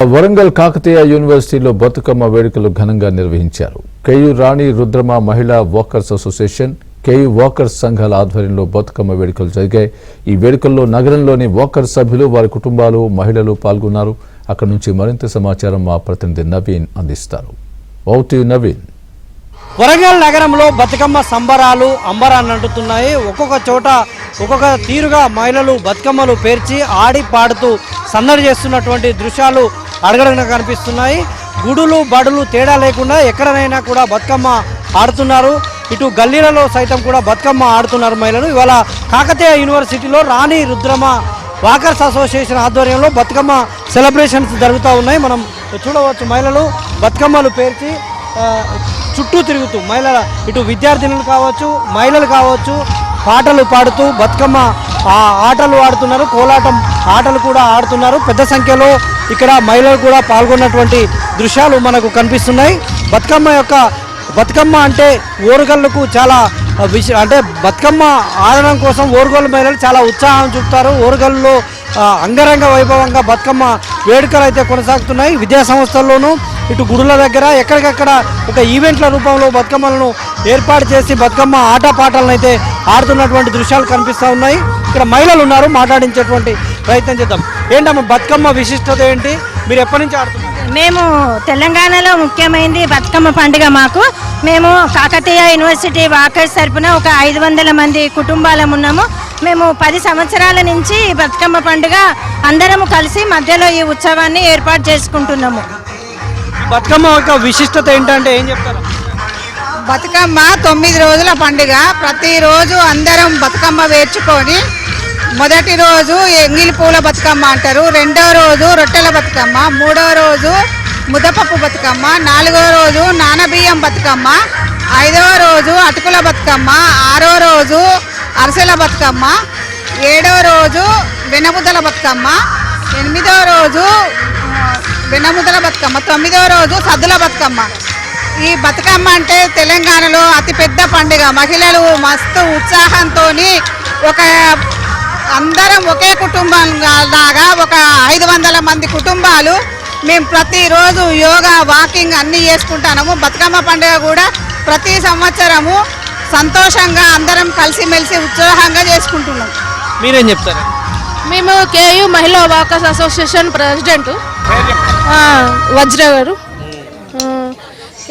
వరంగల్ కాకతీయ యూనివర్సిటీలో బతుకమ్మ వేడుకలు ఘనంగా నిర్వహించారు. కేయూ రాణి రుద్రమ మహిళా వాకర్స్ అసోసియేషన్, కేయూ వాకర్స్ సంఘాల ఆధ్వర్యంలో బతుకమ్మ వేడుకలు జరిగాయి. ఈ వేడుకల్లో నగరంలోని వాకర్స్ సభ్యులు, వారి కుటుంబాలు, మహిళలు పాల్గొన్నారు. అక్కడి నుంచి మరింత సమాచారం మా ప్రతినిధి నవీన్ అందిస్తారు. నవీన్. వరంగల్ నగరంలో బతుకమ్మ సంబరాలు అంబరాన్ని అంటున్నాయి. ఒక్కొక్క చోట ఒక్కొక్క తీరుగా మహిళలు బతుకమ్మలు పేర్చి ఆడి పాడుతూ సందడి చేస్తున్నటువంటి దృశ్యాలు అడగడగన కనిపిస్తున్నాయి. గుడులు బడులు తేడా లేకుండా ఎక్కడనైనా కూడా బతుకమ్మ ఆడుతున్నారు. ఇటు గల్లీలలో సైతం కూడా బతుకమ్మ ఆడుతున్నారు మహిళలు. ఇవాళ కాకతీయ యూనివర్సిటీలో రాణి రుద్రమ వాకర్స్ అసోసియేషన్ ఆధ్వర్యంలో బతుకమ్మ సెలబ్రేషన్స్ జరుగుతూ ఉన్నాయి. మనం చూడవచ్చు మహిళలు బతుకమ్మలు పేర్చి చుట్టూ తిరుగుతూ మహిళల ఇటు విద్యార్థినులు కావచ్చు, మహిళలు కావచ్చు, పాటలు పాడుతూ బతుకమ్మ ఆటలు ఆడుతున్నారు. కోలాటం ఆటలు కూడా ఆడుతున్నారు. పెద్ద సంఖ్యలో ఇక్కడ మహిళలు కూడా పాల్గొన్నటువంటి దృశ్యాలు మనకు కనిపిస్తున్నాయి. బతుకమ్మ అంటే ఓరుగల్లకు చాలా అంటే బతుకమ్మ ఆడడం కోసం ఓరుగల్లు మహిళలు చాలా ఉత్సాహం చూపుతారు. ఓరుగల్లులో అంగరంగ వైభవంగా బతుకమ్మ వేడుకలు అయితే కొనసాగుతున్నాయి. విద్యా సంస్థల్లోనూ ఇటు గుడుల దగ్గర ఎక్కడికక్కడ ఒక ఈవెంట్ల రూపంలో బతుకమ్మలను ఏర్పాటు చేసి బతుకమ్మ ఆటపాటలను అయితే ఆడుతున్నటువంటి దృశ్యాలు కనిపిస్తూ ఉన్నాయి. ఇక్కడ మహిళలు ఉన్నారు, మాట్లాడించేటువంటి ప్రయత్నం చేద్దాం. ఏంటమ్మా బతుకమ్మ విశిష్టత ఏంటి? మీరు ఎప్పటి నుంచి ఆడుతున్నారు? మేము తెలంగాణలో ముఖ్యమైనది బతుకమ్మ పండుగ. మేము కాకతీయ యూనివర్సిటీ వాకర్స్ తరపున ఒక 500 మంది కుటుంబాలం ఉన్నాము. మేము 10 సంవత్సరాల నుంచి బతుకమ్మ పండుగ అందరము కలిసి మధ్యలో ఈ ఉత్సవాన్ని ఏర్పాటు చేసుకుంటున్నాము. బతుకమ్మ యొక్క విశిష్టత ఏంటంటే ఏం చెప్తారు? బతుకమ్మ 9 రోజుల పండుగ. ప్రతిరోజు అందరం బతుకమ్మ వేర్చుకొని మొదటి రోజు ఎంగిలి పూల బతుకమ్మ అంటారు, రెండో రోజు రొట్టెల బతుకమ్మ, మూడో రోజు ముద్దపప్పు బతుకమ్మ, నాలుగో రోజు నానబియ్యం బతుకమ్మ, ఐదవ రోజు అటుకుల బతుకమ్మ, ఆరో రోజు అరిసెల బతుకమ్మ, ఏడో రోజు వెనముద్దల బతుకమ్మ, ఎనిమిదో రోజు వెనముద్దల బతుకమ్మ, 9వ రోజు సద్దుల బతుకమ్మ. ఈ బతుకమ్మ అంటే తెలంగాణలో అతిపెద్ద పండుగ. మహిళలు మస్తు ఉత్సాహంతో ఒక అందరం ఒకే కుటుంబం లాగా ఒక 500 మంది కుటుంబాలు మేము ప్రతిరోజు యోగా, వాకింగ్ అన్నీ చేసుకుంటున్నాము. బతుకమ్మ పండుగ కూడా ప్రతి సంవత్సరము సంతోషంగా అందరం కలిసిమెలిసి ఉత్సాహంగా చేసుకుంటున్నాం. మీరేం చెప్తారు? మేము కేయూ మహిళా వాకర్స్ అసోసియేషన్ ప్రెసిడెంట్ వజ్ర గారు.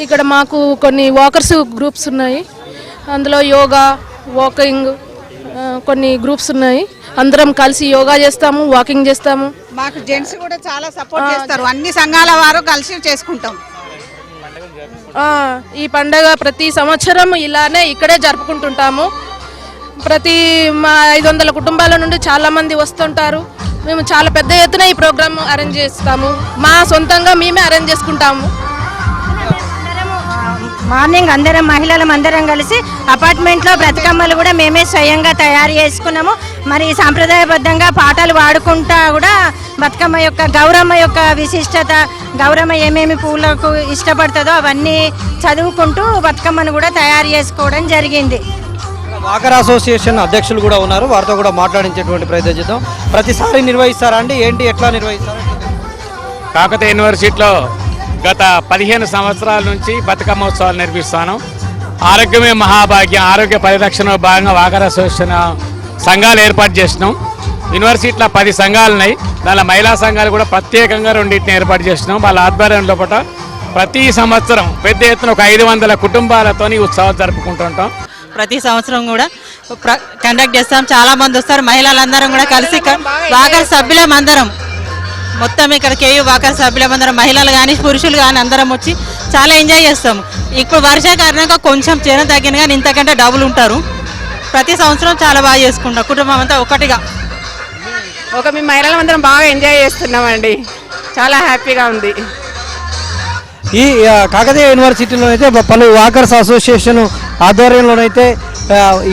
ఇక్కడ మాకు కొన్ని వాకర్స్ గ్రూప్స్ ఉన్నాయి. అందులో యోగా, వాకింగ్ కొన్ని గ్రూప్స్ ఉన్నాయి. అందరం కలిసి యోగా చేస్తాము, వాకింగ్ చేస్తాము. మాకు జెంట్స్ కూడా చాలా సపోర్ట్ చేస్తారు. అన్ని సంఘాల వారు కలిసి చేసుకుంటాం. ఈ పండగ ప్రతి సంవత్సరం ఇలానే ఇక్కడే జరుపుకుంటుంటాము. మా 500 కుటుంబాల నుండి చాలా మంది వస్తుంటారు. మేము చాలా పెద్ద ఎత్తున ఈ ప్రోగ్రామ్ అరేంజ్ చేస్తాము. మా సొంతంగా మేమే అరేంజ్ చేసుకుంటాము. మార్నింగ్ అందరం మహిళలం అందరం కలిసి అపార్ట్మెంట్లో బ్రతుకమ్మలు కూడా మేమే స్వయంగా తయారు చేసుకున్నాము. మరి సాంప్రదాయబద్ధంగా పాటలు పాడుకుంటా కూడా బతుకమ్మ యొక్క గౌరమ్మ యొక్క విశిష్టత, గౌరమ్మ ఏమేమి పూలకు ఇష్టపడుతుందో అవన్నీ చదువుకుంటూ బతుకమ్మను కూడా తయారు చేసుకోవడం జరిగింది. వాకర్ అసోసియేషన్ అధ్యక్షులు కూడా ఉన్నారు, వారితో కూడా మాట్లాడించేటువంటి ప్రయత్నం చేద్దాం. ప్రతిసారి నిర్వహిస్తారా అండి? ఏంటి, ఎట్లా నిర్వహిస్తారు? కాకతీయ యూనివర్సిటీలో గత 15 సంవత్సరాల నుంచి బతుకమ్మ ఉత్సవాలు నిర్వహిస్తాను. ఆరోగ్యమే మహాభాగ్యం, ఆరోగ్య పరిరక్షణలో భాగంగా వాకర్ అసోసియేషన్ సంఘాలు ఏర్పాటు చేసినాం. యూనివర్సిటీలో 10 సంఘాలు ఉన్నాయి. దానిలో మహిళా సంఘాలు కూడా ప్రత్యేకంగా 2 ఏర్పాటు చేసినాం. వాళ్ళ ఆధ్వర్యంలో ప్రతి సంవత్సరం పెద్ద ఎత్తున ఒక 500 కుటుంబాలతో ఉత్సవాలు జరుపుకుంటుంటాం. ప్రతి సంవత్సరం కూడా కండక్ట్ చేస్తాం. చాలా మంది వస్తారు. మహిళలందరం కూడా కలిసి వాకర్ సభ్యులం అందరం మొత్తం ఇక్కడ కేయూ వాకర్ సభ్యులందరం మహిళలు కానీ పురుషులు కానీ అందరం వచ్చి చాలా ఎంజాయ్ చేస్తాము. ఇప్పుడు వర్షాకారణంగా కొంచెం జనం తగ్గిన కానీ ఇంతకంటే డబుల్ ఉంటారు. ప్రతి సంవత్సరం చాలా బాగా చేసుకుంటాం కుటుంబం అంతా ఒకటిగా. మేము మహిళలందరం బాగా ఎంజాయ్ చేస్తున్నామండి. చాలా హ్యాపీగా ఉంది. ఈ కాకతీయ యూనివర్సిటీలోనైతే పలు వాకర్స్ అసోసియేషన్ ఆధ్వర్యంలోనైతే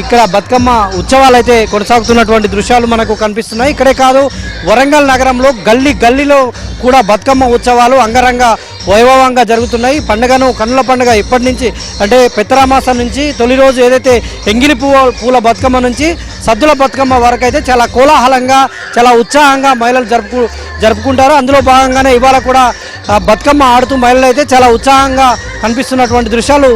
ఇక్కడ బతుకమ్మ ఉత్సవాలు అయితే కొనసాగుతున్నటువంటి దృశ్యాలు మనకు కనిపిస్తున్నాయి. ఇక్కడే కాదు, వరంగల్ నగరంలో గల్లీలో కూడా బతుకమ్మ ఉత్సవాలు అంగరంగ వైభవంగా జరుగుతున్నాయి. పండుగను కన్నుల పండుగ ఇప్పటి నుంచి అంటే పెత్తరామాసం నుంచి తొలి రోజు ఏదైతే ఎంగిలి పూల బతుకమ్మ నుంచి సద్దుల బతుకమ్మ వరకు అయితే చాలా కోలాహలంగా చాలా ఉత్సాహంగా మహిళలు జరుపుకుంటారు. అందులో భాగంగానే ఇవాళ కూడా బతుకమ్మ ఆడుతూ మహిళలు అయితే చాలా ఉత్సాహంగా కనిపిస్తున్నటువంటి దృశ్యాలు